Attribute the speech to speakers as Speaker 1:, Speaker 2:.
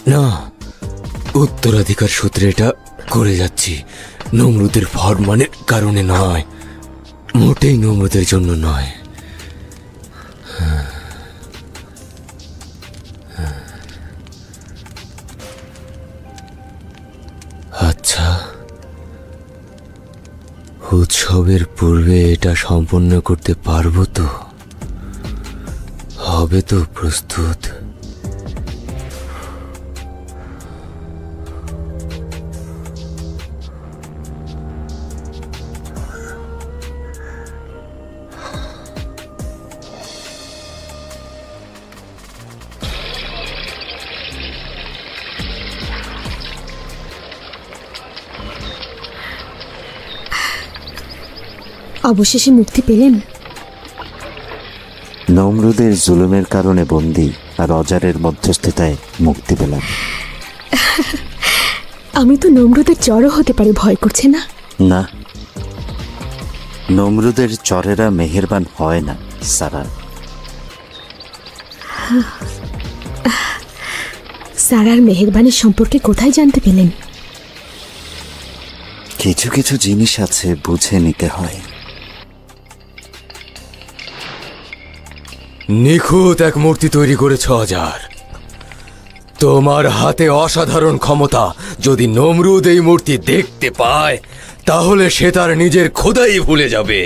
Speaker 1: না, উত্তরাধিকার সূত্রে এটা করে যাচ্ছি। নমরুদের ফরমানের কারণে নয়, মোটেই নমরুদের জন্য নয়। আচ্ছা, উৎসবের পূর্বে এটা সম্পন্ন করতে পারবো তো? হবে তো প্রস্তুত?
Speaker 2: অবশেষে মুক্তি পেলেন?
Speaker 3: নমরুদের জুলুমের কারণে বন্দী আর অজারের মধ্যস্থতায় মুক্তি পেলাম।
Speaker 2: আমি তো নমরুদের জ্বরও হতে পারে ভয় করছে না?
Speaker 3: না, নমরুদের চরেরা মেহেরবান হয় না সারা।
Speaker 2: সারার মেহেরবানের সম্পর্কে কোথায় জানতে পেলেন?
Speaker 3: কিছু কিছু জিনিস আছে, বুঝে নিতে হয়।
Speaker 1: নিখুঁত এক মূর্তি তৈরি করেছ অজার। তোমার হাতে অসাধারণ ক্ষমতা। যদি নমরুদ এই মূর্তি দেখতে পায় তাহলে সে তার নিজের খোদাই ভুলে যাবে।